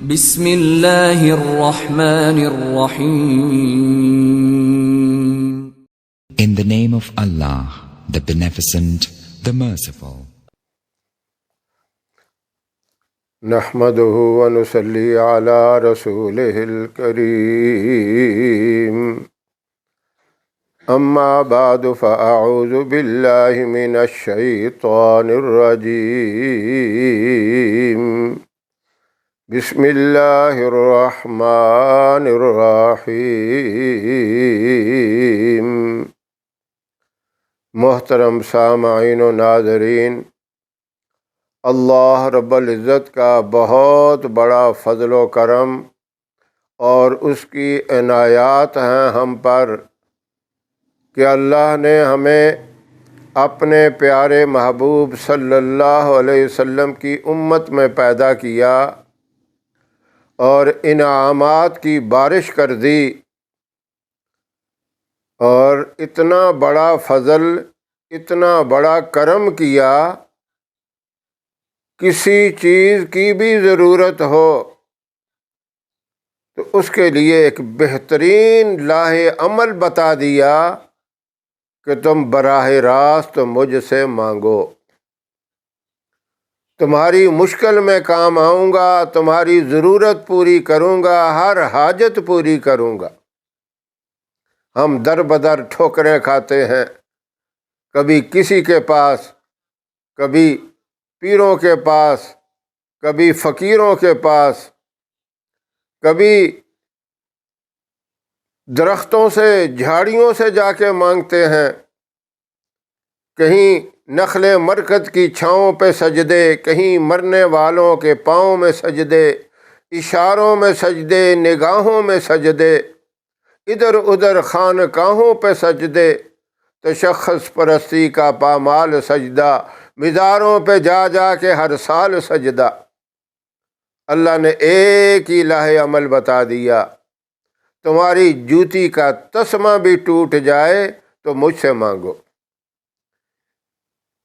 بسم اللہ الرحمن الرحیم. In the name of Allah, the Beneficent, the Merciful. نحمده ونصلي على رسوله الكريم. أما بعد فأعوذ بالله من الشيطان الرجيم. بسم الله الرحمن الرحيم. محترم سامعین و ناظرین، اللہ رب العزت کا بہت بڑا فضل و کرم اور اس کی عنایات ہیں ہم پر کہ اللہ نے ہمیں اپنے پیارے محبوب صلی اللہ علیہ وسلم کی امت میں پیدا کیا اور انعامات کی بارش کر دی، اور اتنا بڑا فضل، اتنا بڑا کرم کیا، کسی چیز کی بھی ضرورت ہو تو اس کے لیے ایک بہترین راہ عمل بتا دیا کہ تم براہ راست مجھ سے مانگو، تمہاری مشکل میں کام آؤں گا، تمہاری ضرورت پوری کروں گا، ہر حاجت پوری کروں گا۔ ہم در بدر ٹھوکریں کھاتے ہیں، کبھی کسی کے پاس، کبھی پیروں کے پاس، کبھی فقیروں کے پاس، کبھی درختوں سے، جھاڑیوں سے جا کے مانگتے ہیں، کہیں نخل مرکز کی چھاؤں پہ سجدے، کہیں مرنے والوں کے پاؤں میں سجدے، اشاروں میں سجدے، نگاہوں میں سجدے، ادھر ادھر خانقاہوں پہ سجدے، تشخص پرستی کا پامال سجدہ، مزاروں پہ جا جا کے ہر سال سجدہ۔ اللہ نے ایک ہی راہ عمل بتا دیا، تمہاری جوتی کا تسمہ بھی ٹوٹ جائے تو مجھ سے مانگو۔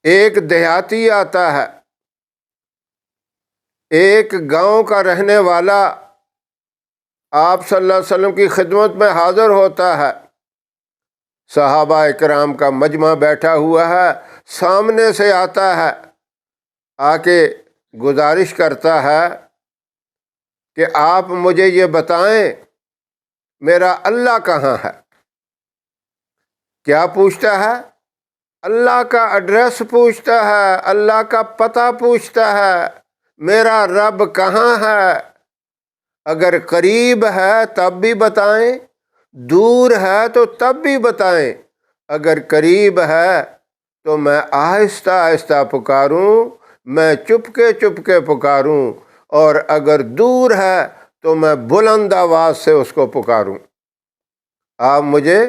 ایک دیہاتی آتا ہے، ایک گاؤں کا رہنے والا آپ صلی اللہ علیہ وسلم کی خدمت میں حاضر ہوتا ہے، صحابہ اکرام کا مجمع بیٹھا ہوا ہے، سامنے سے آتا ہے، آ کے گزارش کرتا ہے کہ آپ مجھے یہ بتائیں میرا اللہ کہاں ہے؟ کیا پوچھتا ہے؟ اللہ کا ایڈریس پوچھتا ہے، اللہ کا پتہ پوچھتا ہے، میرا رب کہاں ہے؟ اگر قریب ہے تب بھی بتائیں، دور ہے تو تب بھی بتائیں۔ اگر قریب ہے تو میں آہستہ آہستہ پکاروں، میں چپکے چپکے پکاروں، اور اگر دور ہے تو میں بلند آواز سے اس کو پکاروں۔ آپ مجھے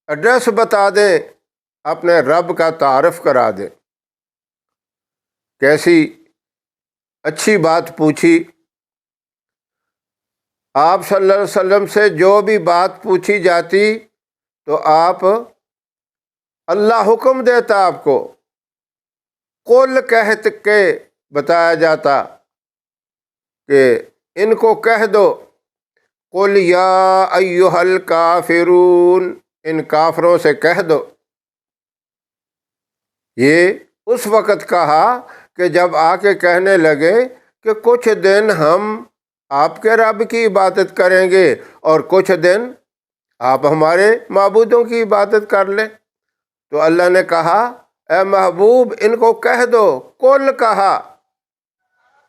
ایڈریس بتا دیں، اپنے رب کا تعارف کرا دیں۔ کیسی اچھی بات پوچھی! آپ صلی اللہ علیہ وسلم سے جو بھی بات پوچھی جاتی تو آپ، اللہ حکم دیتا آپ کو، قل کہت کے بتایا جاتا کہ ان کو کہہ دو، قل یا ایھا الکافرون، ان کافروں سے کہہ دو۔ یہ اس وقت کہا کہ جب آ کے کہنے لگے کہ کچھ دن ہم آپ کے رب کی عبادت کریں گے اور کچھ دن آپ ہمارے معبودوں کی عبادت کر لیں، تو اللہ نے کہا اے محبوب ان کو کہہ دو، قل کہا،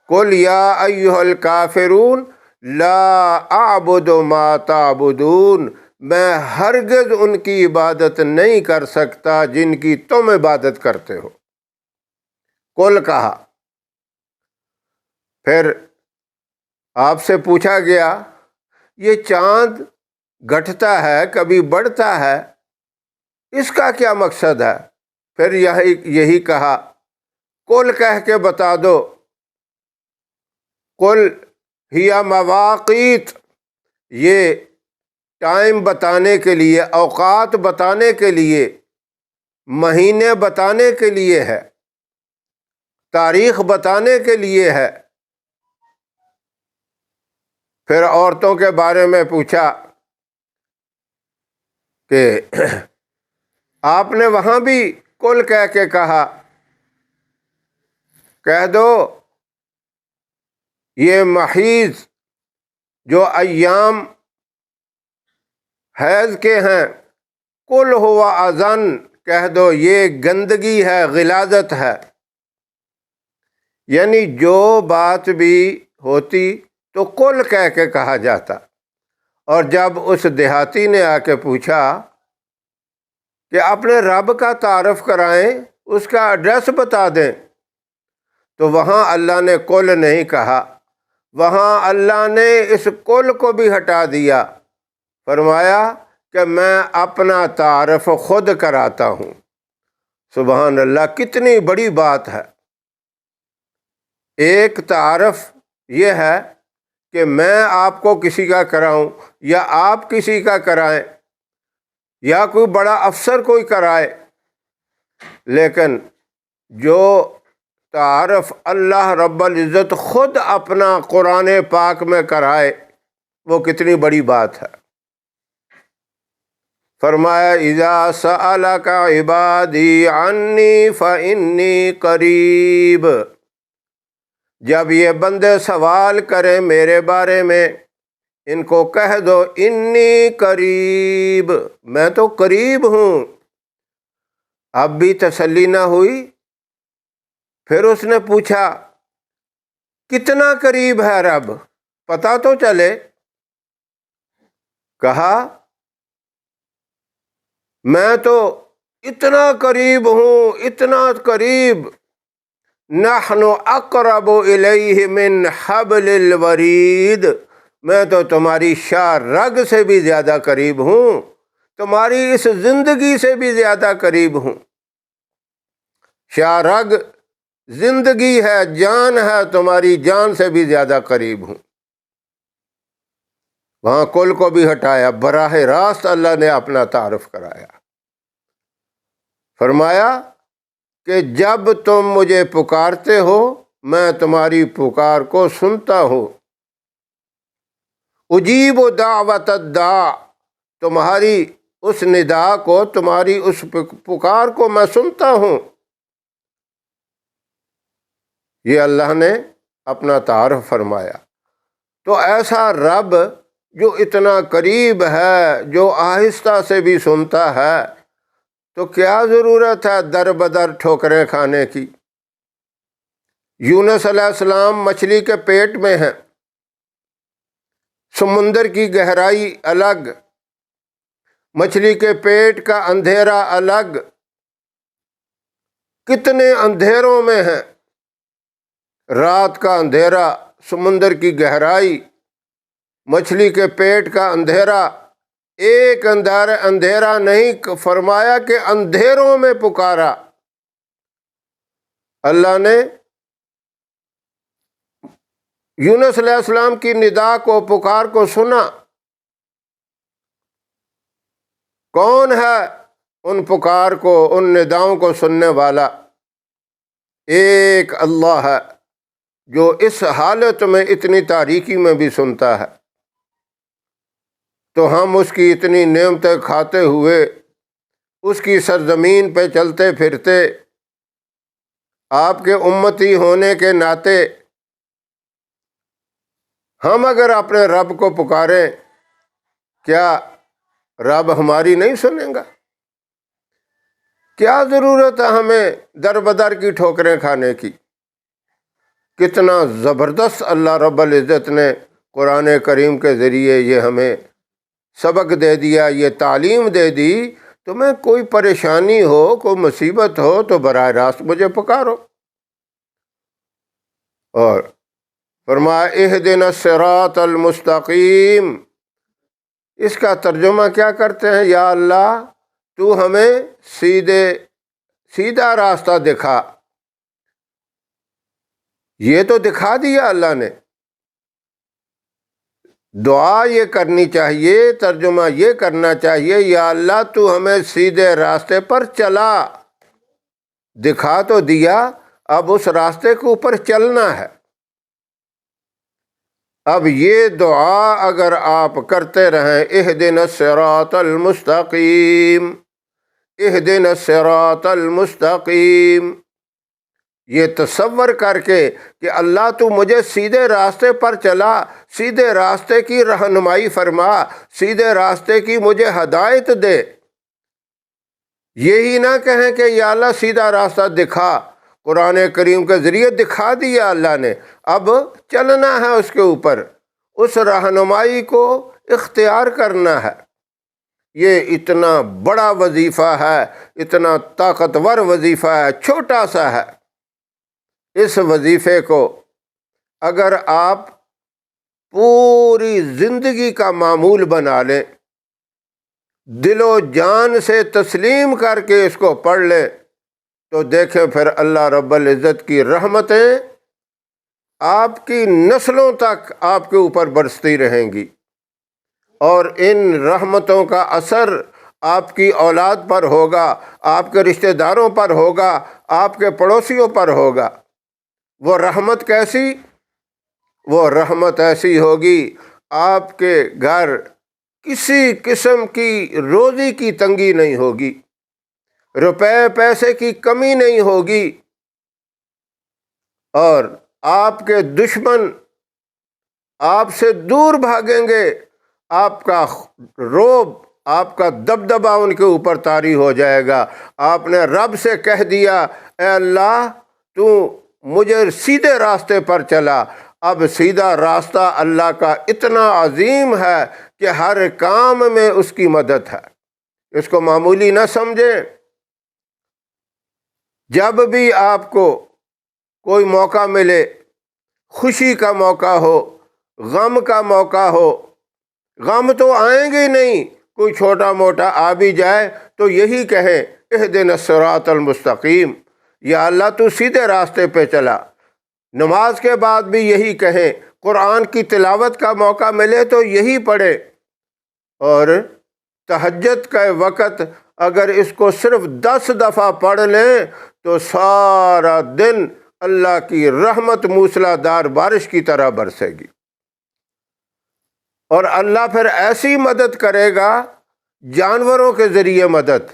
قل یا ایھا الکافرون لا اعبد ما تعبدون، میں ہرگز ان کی عبادت نہیں کر سکتا جن کی تم عبادت کرتے ہو۔ قل کہا۔ پھر آپ سے پوچھا گیا یہ چاند گھٹتا ہے کبھی بڑھتا ہے، اس کا کیا مقصد ہے؟ پھر یہی کہا، قل کہہ کے بتا دو، قل ہی مواقیت، یہ ٹائم بتانے کے لیے، اوقات بتانے کے لیے، مہینے بتانے کے لیے ہے، تاریخ بتانے کے لیے ہے۔ پھر عورتوں کے بارے میں پوچھا کہ آپ نے وہاں بھی کل کہہ کے کہا، کہہ دو یہ محیض جو ایام حیض کے ہیں، کل ہوا اذن، کہہ دو یہ گندگی ہے، غلاظت ہے۔ یعنی جو بات بھی ہوتی تو کل کہہ کے کہا جاتا، اور جب اس دیہاتی نے آ کے پوچھا کہ اپنے رب کا تعارف کرائیں، اس کا ایڈریس بتا دیں، تو وہاں اللہ نے کل نہیں کہا، وہاں اللہ نے اس کل کو بھی ہٹا دیا، فرمایا کہ میں اپنا تعارف خود کراتا ہوں۔ سبحان اللہ، کتنی بڑی بات ہے۔ ایک تعارف یہ ہے کہ میں آپ کو کسی کا کراؤں یا آپ کسی کا کرائیں یا کوئی بڑا افسر کوئی کرائے، لیکن جو تعارف اللہ رب العزت خود اپنا قرآن پاک میں کرائے، وہ کتنی بڑی بات ہے۔ فرمایا اذا سألک عبادی عنی فإنی قریب، جب یہ بندے سوال کریں میرے بارے میں، ان کو کہہ دو انی قریب، میں تو قریب ہوں۔ اب بھی تسلی نہ ہوئی، پھر اس نے پوچھا کتنا قریب ہے رب، پتہ تو چلے۔ کہا میں تو اتنا قریب ہوں، اتنا قریب، نحن اقرب الیہ من حبل الورید، میں تو تمہاری شاہ رگ سے بھی زیادہ قریب ہوں، تمہاری اس زندگی سے بھی زیادہ قریب ہوں۔ شاہ رگ زندگی ہے، جان ہے، تمہاری جان سے بھی زیادہ قریب ہوں۔ وہاں کل کو بھی ہٹایا، براہ راست اللہ نے اپنا تعارف کرایا۔ فرمایا کہ جب تم مجھے پکارتے ہو میں تمہاری پکار کو سنتا ہوں، اجیب دعوت الداع، تمہاری اس ندا کو، تمہاری اس پکار کو میں سنتا ہوں۔ یہ اللہ نے اپنا تعارف فرمایا۔ تو ایسا رب جو اتنا قریب ہے، جو آہستہ سے بھی سنتا ہے، تو کیا ضرورت ہے در بدر ٹھوکریں کھانے کی۔ یونس علیہ السلام مچھلی کے پیٹ میں ہیں، سمندر کی گہرائی الگ، مچھلی کے پیٹ کا اندھیرا الگ، کتنے اندھیروں میں ہیں، رات کا اندھیرا، سمندر کی گہرائی، مچھلی کے پیٹ کا اندھیرا، ایک اندھیرا نہیں، فرمایا کہ اندھیروں میں پکارا۔ اللہ نے یونس علیہ السلام کی ندا کو، پکار کو سنا۔ کون ہے ان پکار کو، ان نداؤں کو سننے والا؟ ایک اللہ ہے جو اس حالت میں اتنی تاریکی میں بھی سنتا ہے۔ تو ہم اس کی اتنی نعمتیں کھاتے ہوئے، اس کی سرزمین پہ چلتے پھرتے، آپ کے امتی ہونے کے ناطے ہم اگر اپنے رب کو پکاریں، کیا رب ہماری نہیں سنیں گا؟ کیا ضرورت ہے ہمیں در بدر کی ٹھوکریں کھانے کی؟ کتنا زبردست اللہ رب العزت نے قرآن کریم کے ذریعے یہ ہمیں سبق دے دیا، یہ تعلیم دے دی۔ تمہیں کوئی پریشانی ہو، کوئی مصیبت ہو تو براہ راست مجھے پکارو۔ اور فرمایا اہدنا الصراط المستقیم، اس کا ترجمہ کیا کرتے ہیں؟ یا اللہ تو ہمیں سیدھا راستہ دکھا۔ یہ تو دکھا دیا اللہ نے، دعا یہ کرنی چاہیے، ترجمہ یہ کرنا چاہیے، یا اللہ تو ہمیں سیدھے راستے پر چلا، دکھا تو دیا، اب اس راستے کے اوپر چلنا ہے۔ اب یہ دعا اگر آپ کرتے رہیں، اہدنا الصراط المستقیم، اہدنا الصراط المستقیم، یہ تصور کر کے کہ اللہ تو مجھے سیدھے راستے پر چلا، سیدھے راستے کی رہنمائی فرما، سیدھے راستے کی مجھے ہدایت دے۔ یہی نہ کہیں کہ یا اللہ سیدھا راستہ دکھا، قرآن کریم کے ذریعے دکھا دیا اللہ نے، اب چلنا ہے اس کے اوپر، اس رہنمائی کو اختیار کرنا ہے۔ یہ اتنا بڑا وظیفہ ہے، اتنا طاقتور وظیفہ ہے، چھوٹا سا ہے۔ اس وظیفے کو اگر آپ پوری زندگی کا معمول بنا لیں، دل و جان سے تسلیم کر کے اس کو پڑھ لیں، تو دیکھیں پھر اللہ رب العزت کی رحمتیں آپ کی نسلوں تک آپ کے اوپر برستی رہیں گی، اور ان رحمتوں کا اثر آپ کی اولاد پر ہوگا، آپ کے رشتہ داروں پر ہوگا، آپ کے پڑوسیوں پر ہوگا۔ وہ رحمت کیسی؟ وہ رحمت ایسی ہوگی آپ کے گھر کسی قسم کی روزی کی تنگی نہیں ہوگی، روپے پیسے کی کمی نہیں ہوگی، اور آپ کے دشمن آپ سے دور بھاگیں گے، آپ کا رعب، آپ کا دبدبہ ان کے اوپر طاری ہو جائے گا۔ آپ نے رب سے کہہ دیا اے اللہ تو مجھے سیدھے راستے پر چلا۔ اب سیدھا راستہ اللہ کا اتنا عظیم ہے کہ ہر کام میں اس کی مدد ہے، اس کو معمولی نہ سمجھیں۔ جب بھی آپ کو کوئی موقع ملے، خوشی کا موقع ہو، غم کا موقع ہو، غم تو آئیں گے نہیں، کوئی چھوٹا موٹا آ بھی جائے تو یہی کہیں اہدنا الصراط المستقیم، یا اللہ تو سیدھے راستے پہ چلا۔ نماز کے بعد بھی یہی کہیں، قرآن کی تلاوت کا موقع ملے تو یہی پڑھے، اور تہجد کا وقت اگر اس کو صرف 10 دفعہ پڑھ لیں تو سارا دن اللہ کی رحمت موسلا دار بارش کی طرح برسے گی، اور اللہ پھر ایسی مدد کرے گا، جانوروں کے ذریعے مدد،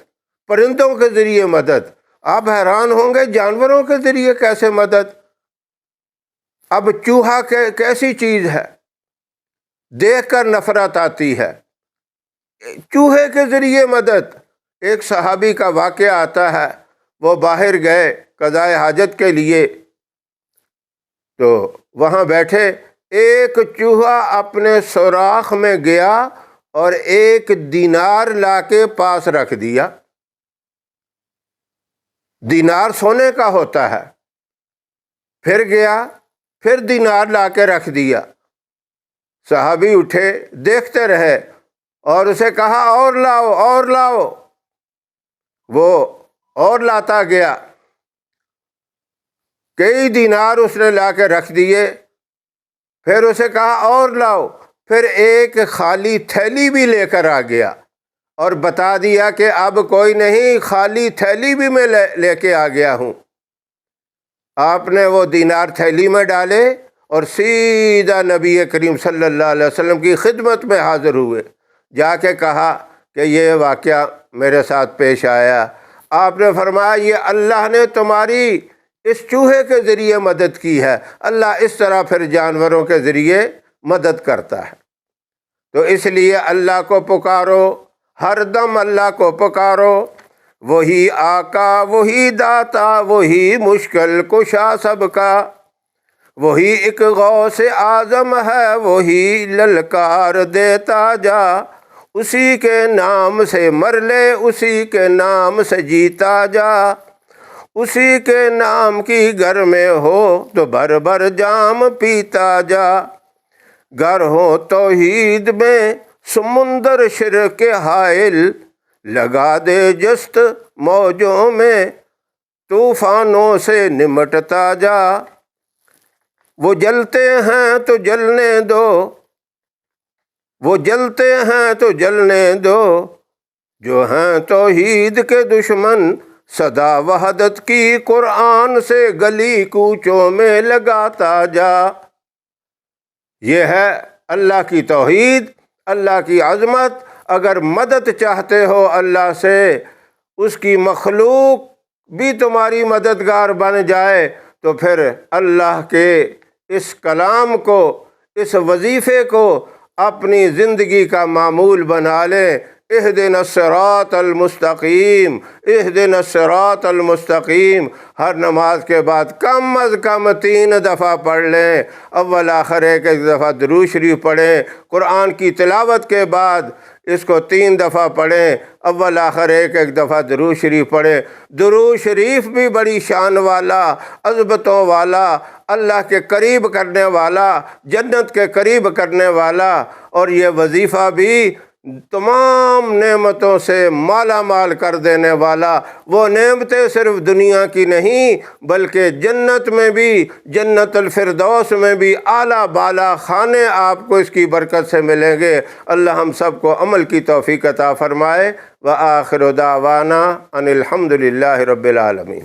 پرندوں کے ذریعے مدد۔ آپ حیران ہوں گے جانوروں کے ذریعے کیسے مدد؟ اب چوہا کیسی چیز ہے، دیکھ کر نفرت آتی ہے، چوہے کے ذریعے مدد۔ ایک صحابی کا واقعہ آتا ہے، وہ باہر گئے قضائے حاجت کے لیے، تو وہاں بیٹھے، ایک چوہا اپنے سوراخ میں گیا اور 1 دینار لا کے پاس رکھ دیا۔ دینار سونے کا ہوتا ہے، پھر گیا، پھر دینار لا کے رکھ دیا۔ صحابی اٹھے، دیکھتے رہے، اور اسے کہا اور لاؤ اور لاؤ، وہ اور لاتا گیا، کئی دینار اس نے لا کے رکھ دیے، پھر اسے کہا اور لاؤ، پھر ایک خالی تھیلی بھی لے کر آ گیا اور بتا دیا کہ اب کوئی نہیں، خالی تھیلی بھی میں لے کے آ گیا ہوں۔ آپ نے وہ دینار تھیلی میں ڈالے اور سیدھا نبی کریم صلی اللہ علیہ وسلم کی خدمت میں حاضر ہوئے، جا کے کہا کہ یہ واقعہ میرے ساتھ پیش آیا۔ آپ نے فرمایا یہ اللہ نے تمہاری اس چوہے کے ذریعے مدد کی ہے، اللہ اس طرح پھر جانوروں کے ذریعے مدد کرتا ہے۔ تو اس لیے اللہ کو پکارو، ہر دم اللہ کو پکارو، وہی آقا، وہی داتا، وہی مشکل کشا سب کا، وہی ایک غوث اعظم ہے، وہی للکار دیتا جا، اسی کے نام سے مر لے، اسی کے نام سے جیتا جا، اسی کے نام کی گھر میں ہو تو بھر بھر جام پیتا جا، گر ہو توحید میں سمندر شرک حائل، لگا دے جست موجوں میں طوفانوں سے نمٹتا جا، وہ جلتے ہیں تو جلنے دو، وہ جلتے ہیں تو جلنے دو، جو ہیں توحید کے دشمن، صدا وحدت کی قرآن سے گلی کوچوں میں لگاتا جا۔ یہ ہے اللہ کی توحید، اللہ کی عظمت۔ اگر مدد چاہتے ہو اللہ سے، اس کی مخلوق بھی تمہاری مددگار بن جائے، تو پھر اللہ کے اس کلام کو، اس وظیفے کو اپنی زندگی کا معمول بنا لیں۔ اہدنا الصراط المستقیم، اہدنا الصراط المستقیم ہر نماز کے بعد کم از کم 3 دفعہ پڑھ لیں۔ اول آخر ایک دفعہ درود شریف پڑھیں۔ قرآن کی تلاوت کے بعد اس کو 3 دفعہ پڑھیں، اول آخر ایک دفعہ درود شریف پڑھیں۔ درود شریف بھی بڑی شان والا، عظمتوں والا، اللہ کے قریب کرنے والا، جنت کے قریب کرنے والا، اور یہ وظیفہ بھی تمام نعمتوں سے مالا مال کر دینے والا۔ وہ نعمتیں صرف دنیا کی نہیں بلکہ جنت میں بھی، جنت الفردوس میں بھی اعلیٰ بالا خانے آپ کو اس کی برکت سے ملیں گے۔ اللہ ہم سب کو عمل کی توفیق عطا فرمائے۔ وآخر دعوانا ان الحمد للہ رب العالمین۔